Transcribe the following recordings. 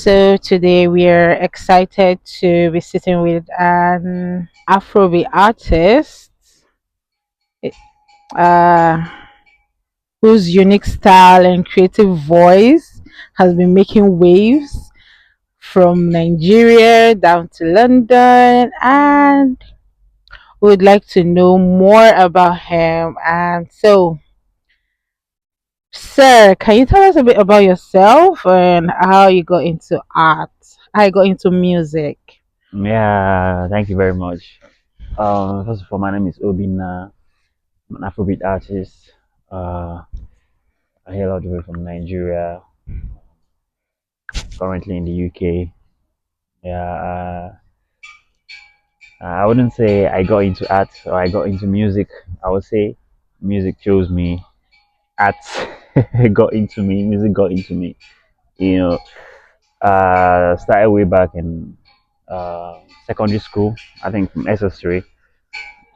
So today we are excited to be sitting with an Afrobeat artist uh, whose unique style and creative voice has been making waves from Nigeria down to London, and we would like to know more about him. And so, sir, can you tell us a bit about yourself and how you got into art, how you got into music? Yeah, thank you very much. First of all, my name is Obeena. I'm an Afrobeat artist. Uh, I hail all the way from Nigeria, currently in the UK. Yeah, I wouldn't say I got into art or I got into music. I would say music chose me. Art got into me. Music got into me. You know, started way back in secondary school. I think from SS3.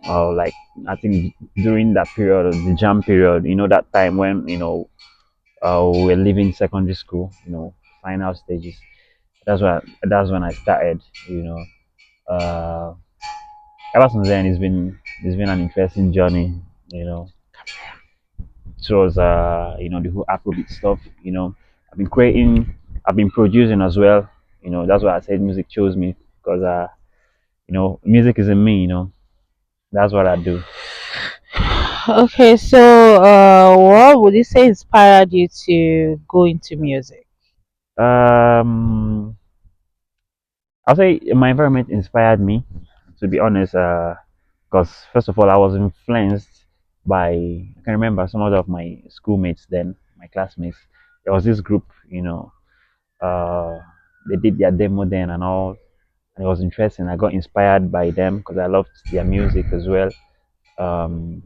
Like I think during that period, the jam period, that time when we're leaving secondary school, final stages. That's when I started. You know, uh, ever since then, it's been an interesting journey. You know, it was the whole Afrobeat stuff. I've been creating, I've been producing as well. That's why I said music chose me because music is in me. That's what I do. Okay, so what would you say inspired you to go into music? Um, I'll say my environment inspired me, to be honest. Because first of all, I was influenced by I can remember some other of my schoolmates then, my classmates. There was this group, uh, they did their demo then and all, and it was interesting. I got inspired by them because I loved their music as well. Um,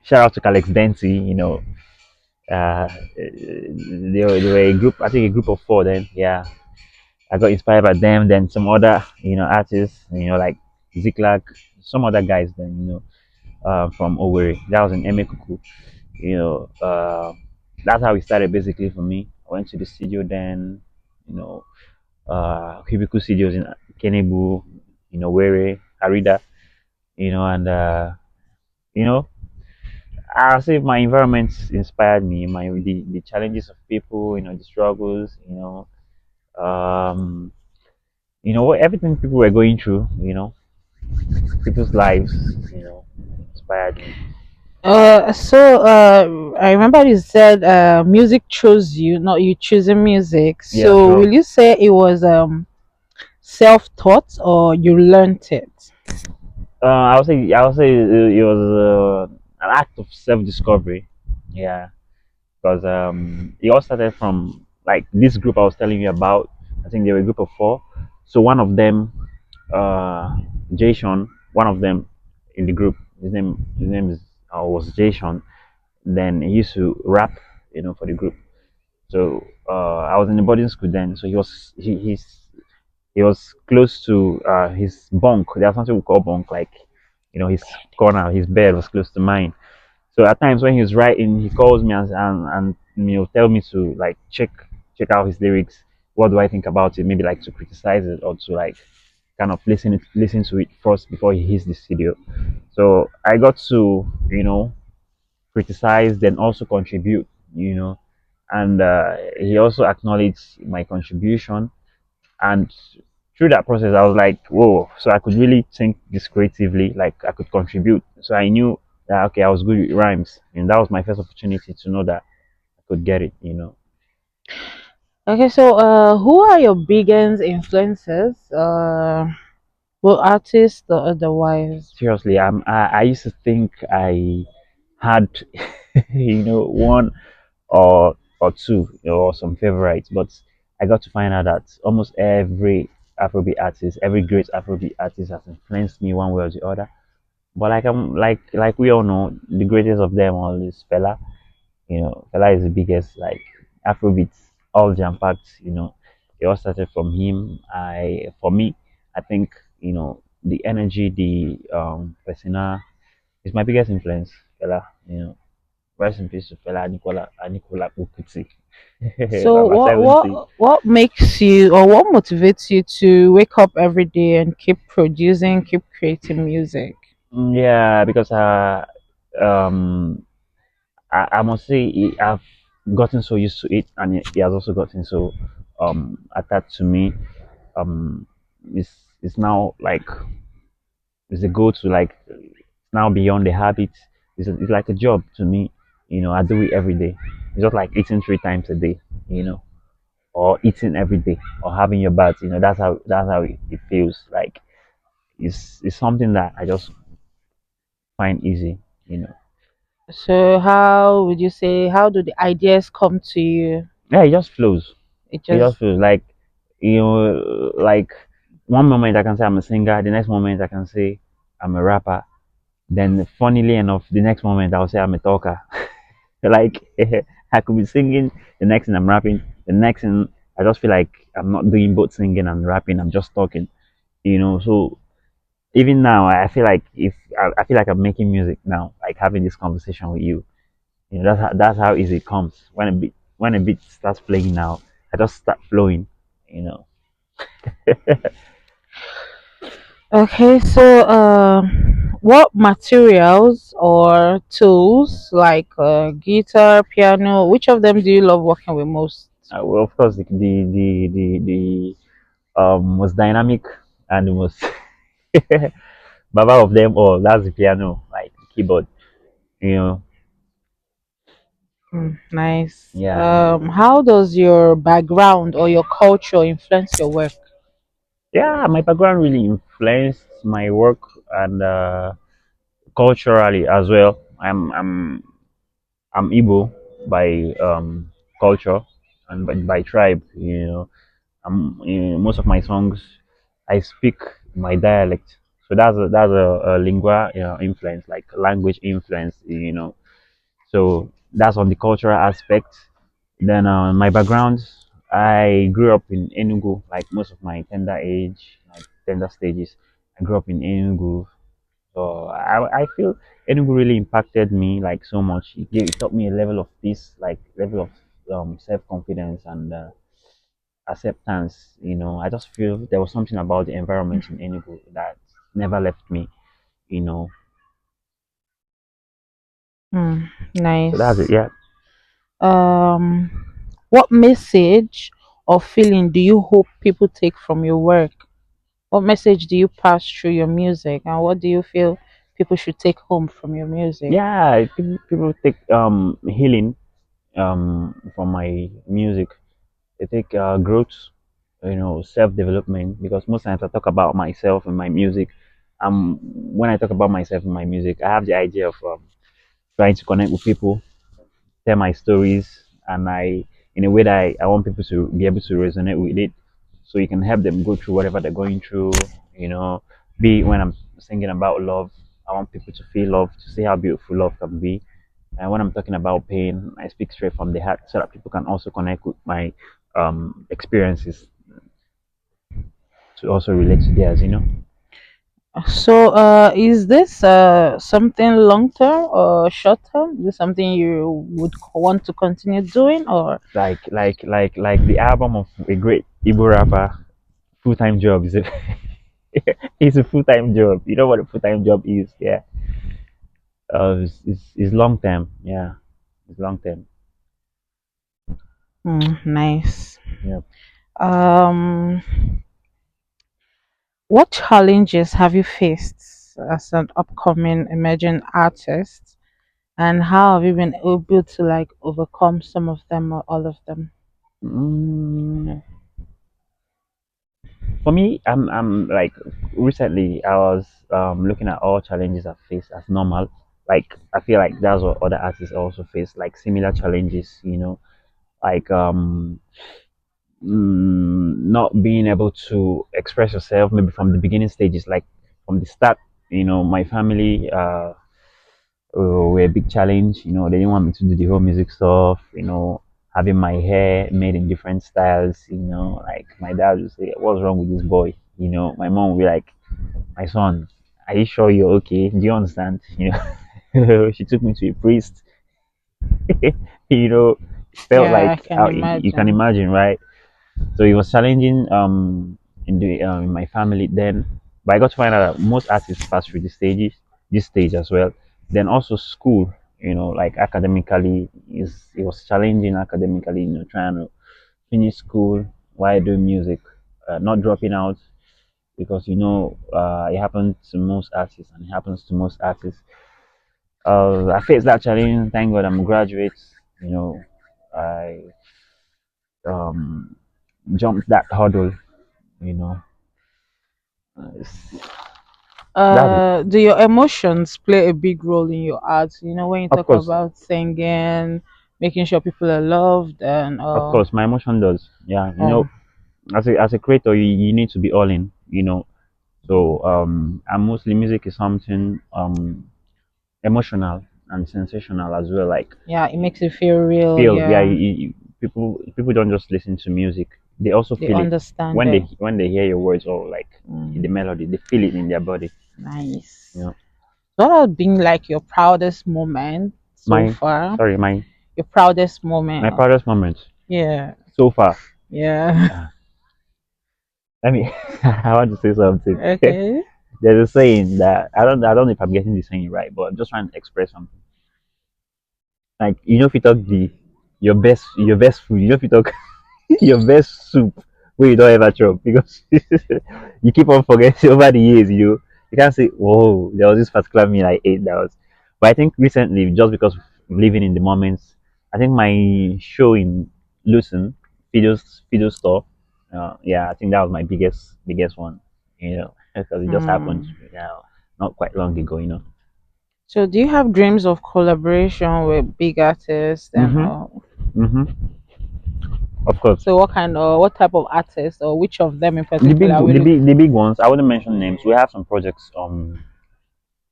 Shout out to Alex Dempsey, they were a group, I think a group of four then, yeah. I got inspired by them, then some other, artists, like Ziklak, some other guys then, from Owerri. That was in Emekuku, you know. That's how it started basically for me. I went to the studio then, you know, Cubicle Studios in Kenebu, Were, Arida, and, you know, I'll say my environment inspired me, the challenges of people, the struggles, um, everything people were going through, people's lives, inspired me. I remember you said music chose you, not you choosing music. Yeah, So sure. will you say it was self-taught or you learnt it? I would say it was an act of self-discovery. Yeah, because it all started from like this group I was telling you about. I think they were a group of four. So one of them, Jason, one of them in the group, his name was Jason. Then he used to rap, for the group. So I was in the boarding school then. So he was close to his bunk. There's something we call bunk, like his corner, his bed was close to mine. So at times when he's writing, he calls me and tell me to like check out his lyrics. What do I think about it? Maybe like to criticize it or to like kind of listen to it first before he hits the studio. So I got to criticize, then also contribute. And he also acknowledged my contribution. And through that process, I was like, whoa, so I could really think this creatively, like I could contribute. So I knew that, okay, I was good with rhymes. And that was my first opportunity to know that I could get it. Okay, so who are your biggest influences? Well, artists or otherwise? Seriously, I used to think I had, one or two, or some favorites, but I got to find out that almost every Afrobeat artist, every great Afrobeat artist has influenced me one way or the other. But like we all know, the greatest of them all is Fela. Fela is the biggest, like Afrobeats, all jam packed. It all started from him. For me, I think the energy, the persona is my biggest influence. Fela. Rest in peace to Fela Nicola Kuti. So Number 70. what makes you or what motivates you to wake up every day and keep producing, keep creating music? Yeah, because um I must say I've gotten so used to it, and it has also gotten so attached to me. Um, it's now like it's a go to, like now beyond the habit. It's like a job to me. I do it every day. It's just like eating 3 times a day. You know, or eating every day, or having your bath. That's how it feels like. It's something that I just find easy. You know. So how would you say how do the ideas come to you? Yeah, it just flows. It It just just feels like, like one moment I can say I'm a singer, the next moment I can say I'm a rapper. Then, funnily enough, the next moment I'll say I'm a talker. Like, I could be singing, the next thing I'm rapping, the next thing I just feel like I'm not doing both singing and rapping. I'm just talking. So even now, I feel like if I feel like I'm making music now, like having this conversation with you. That's how easy it comes. When a beat starts playing now, I just start flowing. You know. okay. So what materials or tools like guitar, piano, which of them do you love working with most? Well, of course, the most dynamic and the most baba of them all. That's the piano, like keyboard. You know. Nice. Yeah. How does your background or your culture influence your work? Yeah. My background really influenced my work, and culturally as well. I'm Igbo by culture, and by tribe. Most of my songs, I speak my dialect, so that's a lingua, influence, like language influence. So that's on the cultural aspect. Then my background, I grew up in Enugu, like most of my tender age, like tender stages. I grew up in Enugu, so I feel Enugu really impacted me like so much. It taught me a level of peace, like level of self confidence and acceptance. I just feel there was something about the environment in Enugu that never left me. You know, so that's it. Nice. Yeah. Um, what message or feeling do you hope people take from your work? What message do you pass through your music, and what do you feel people should take home from your music? Yeah, people take healing from my music. They take growth, self development, because most times I talk about myself in my music. When I talk about myself in my music, I have the idea of trying to connect with people, tell my stories, and in a way that I want people to be able to resonate with it, so you can help them go through whatever they're going through. Be when I'm singing about love, I want people to feel love, to see how beautiful love can be. And when I'm talking about pain, I speak straight from the heart, so that people can also connect with my experiences, to also relate to theirs. So, is this something long term or short term? Is this something you would want to continue doing, or Like the album of a great Igbo rapper, full time job is a it's a full time job. You know what a full time job is? Yeah. It's long term. Yeah, it's long term. nice? Yeah. Um, what challenges have you faced as an upcoming emerging artist, and how have you been able to like overcome some of them or all of them? Mm, for me, I'm like, recently I was looking at all challenges I've faced as normal. Like, I feel like that's what other artists also face, like similar challenges. Like not being able to express yourself maybe from the beginning stages, like from the start. My family were a big challenge. They didn't want me to do the whole music stuff. Having my hair made in different styles. Like my dad would say, "What's wrong with this boy?" My mom would be like, "My son, are you sure you're okay? Do you understand?" She took me to a priest. you know, felt Yeah, I like can you can imagine. imagine, right? So it was challenging in my family then, but I got to find out that most artists pass through this stage as well. Then also school, like academically is it was challenging academically, trying to finish school while doing music, not dropping out because it happens to most artists and it happens to most artists. I faced that challenge. Thank God I'm a graduate. You know, I um, jumped that hurdle. You know, that's it. Do your emotions play a big role in your art? You know, when you Of talk course, about singing, making sure people are loved, and of course, my emotion does. Yeah, oh, as a creator, you need to be all in. So and mostly music is something emotional and sensational as well. Like yeah, it makes you feel real. feel, yeah, Yeah, people don't just listen to music; they also they feel it understand when it. they hear your words or like the Mm, melody. They feel it in their body. You nice. know, What has been like your proudest moment so my far? sorry, my Your proudest moment? my proudest moment Yeah, so far. yeah. Uh, Let me. I want to say something. Okay. There's a saying that I don't know if I'm getting the saying right, but I'm just trying to express something. Like if you talk your best food, if you talk your best soup where you don't ever chop because you keep on forgetting over the years, you can't say, whoa, there was this particular meal I ate that was. But I think recently, just because of living in the moments, I think my show in Lucin, video store, yeah, I think that was my biggest one, because it just happened, Hmm. not quite long ago. So, do you have dreams of collaboration with big artists and Mhm, mhm. Of course. so what type of artists or which of them in The particular big, are we the big, looking? the big ones. I wouldn't mention names. We have some projects.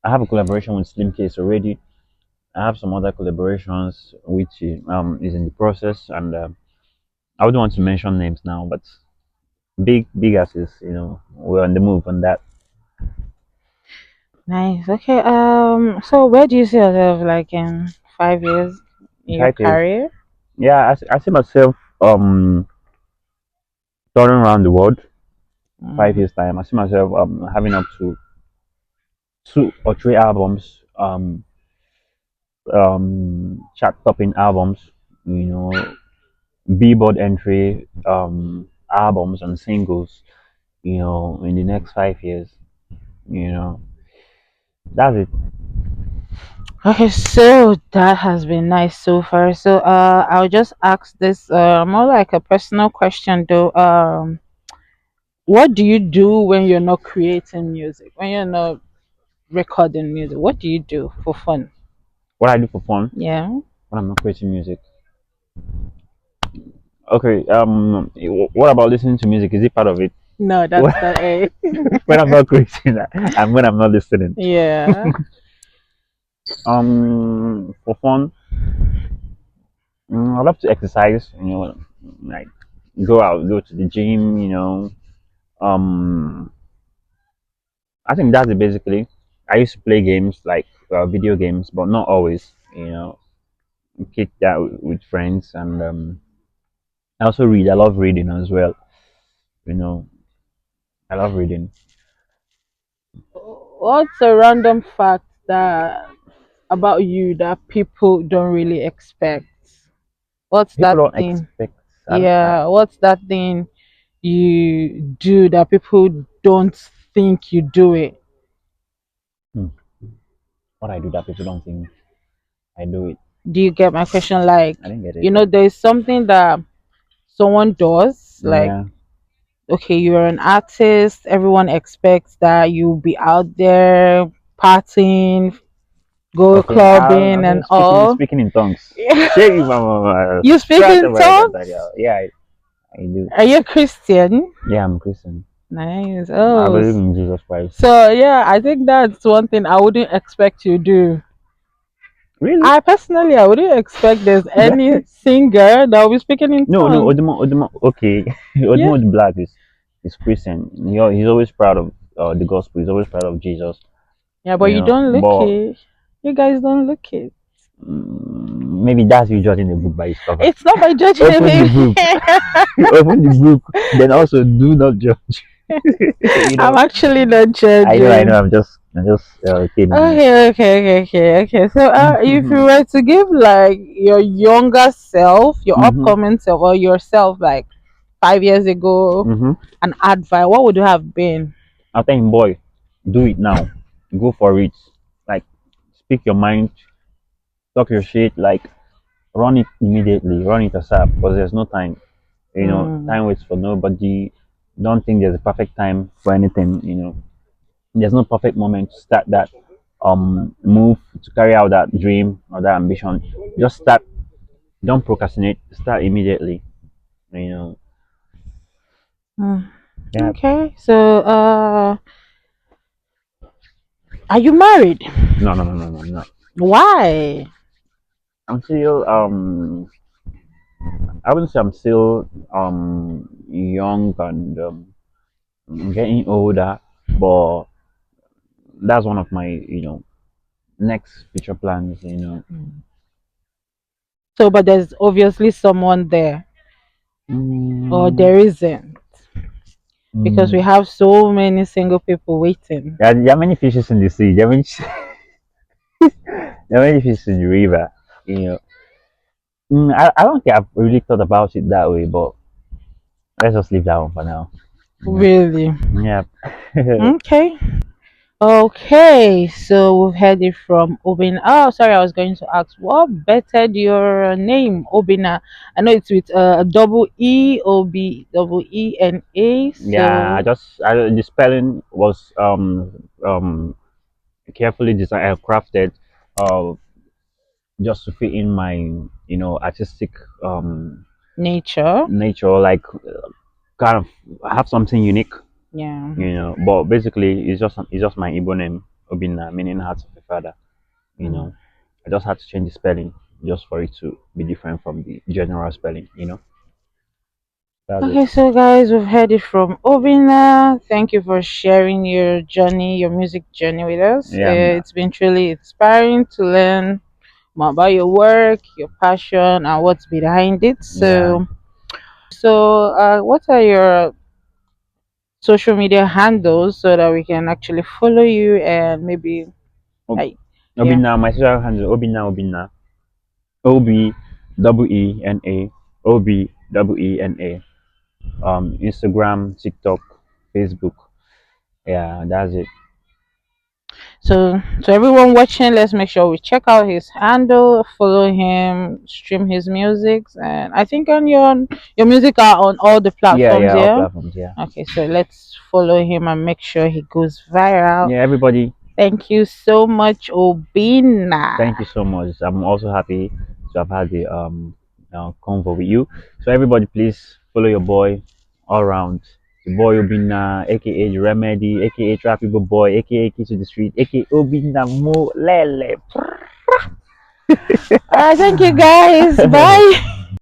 I have a collaboration with Slim Case already. I have some other collaborations which is in the process, and I wouldn't want to mention names now, but big asses, we're on the move on that. Nice. Okay. So where do you see yourself like in 5 years In in your 5 years, career? yeah, I see myself touring around the world. 5 years Mm. time, I see myself having up to 2 or 3 albums, chart topping albums, you know, Billboard entry albums and singles, in the next 5 years. You know, that's it. Okay, so that has been nice so far. So I'll just ask this more like a personal question though. What do you do when you're not creating music? When you're not recording music? What do you do for fun? What I do for fun Yeah. when I'm not creating music. Okay. What about listening to music? Is it part of it? No, that's not a When I'm not creating, and when I'm not listening. yeah. For fun, I love to exercise. Like go to the gym. Um, I think that's it basically. I used to play games like video games, but not always. Kick that with friends, and I also read. I love reading as well. You know, I love reading. What's a random fact that about you that people don't really expect? What's People that don't thing? expect. Yeah, what's that thing you do that people don't think you do it? Hmm, what I do that people don't think I do it. Do you get my question? Like, I didn't get it. there's something that someone does, like, Yeah. okay, you're an artist, everyone expects that you'll be out there partying, go Okay. clubbing Okay. and Speaking all. speaking in tongues. Shake mama. You speak in tongues? Yeah, I do. Are you a Christian? Yeah, I'm Christian. Nice. I Oh, believe in Jesus Christ. so yeah, I think that's one thing I wouldn't expect you to do. Really? I wouldn't expect there's any singer that will be speaking in No, no, tongues. Odimo. Okay, Yeah, Odimo the Black is Christian. He's always proud of the gospel. He's always proud of Jesus. yeah, but you don't look But it. You guys don't look it. Maybe that's you judging the book by its cover. It's not by judging a Open the baby. book. Open the book. Then also do not judge. you I'm know. actually not I know. I judging. know. I'm just kidding you. Okay. So, if you were to give like your younger self, your hmm upcoming self, or yourself like 5 years ago, hmm an advice, what would you have been? I think, boy, do it now. Go for it. Like, speak your mind, talk your shit. Like, run it immediately. Run it asap because there's no time. Mm, Time waits for nobody. Don't think there's a perfect time for anything. There's no perfect moment to start that move to carry out that dream or that ambition. Just start. Don't procrastinate. Start immediately. You know. mm. Yeah. Okay. So, are you married? No, no, no, no, no, no. Why? I'm still I wouldn't say I'm still young and getting older, but that's one of my next future plans. Mm. So, but there's obviously someone there, or Mm, there isn't, because we mm. have so many single people waiting. There are many fishes in the sea. There are many fishes in the river. You know, I don't think I've really thought about it that way, but let's just leave that one for now. Really? Yeah. Okay. Okay, so we've heard it from Obeena. Oh, sorry, I was going to ask what bettered your name, Obeena? I know it's with a double E O B double E N A. Yeah, So the spelling was carefully designed and crafted, uh, just to fit in my artistic um nature. nature, like kind of have something unique, Yeah. But basically, it's just my Igbo name, Obinna, meaning heart of the father. You Mm. know, I just had to change the spelling just for it to be different from the general spelling. That's it. Okay, so guys, we've heard it from Obeena. Thank you for sharing your journey, your music journey with us. Yeah, It's been truly inspiring to learn more about your work, your passion, and what's behind it. yeah. What are your social media handles so that we can actually follow you and maybe, Ob- like, yeah. Obinna, my social handle Obinna, Obeena, Obeena. Instagram, TikTok, Facebook. Yeah, that's it. So, to everyone watching, let's make sure we check out his handle, follow him, stream his music, and I think on your music are on all the Yeah, platforms. yeah, all Yeah. platforms. Yeah, Okay, so let's follow him and make sure he goes viral. yeah. Everybody, Thank you so much, Obina. thank you so much. I'm also happy to have had the convo with you. So everybody, please follow your boy all around. The boy Obina, aka the Remedy, aka Trap People Boy, aka Key to the Street, aka Obina Mo Lele. All right, thank you guys. Bye.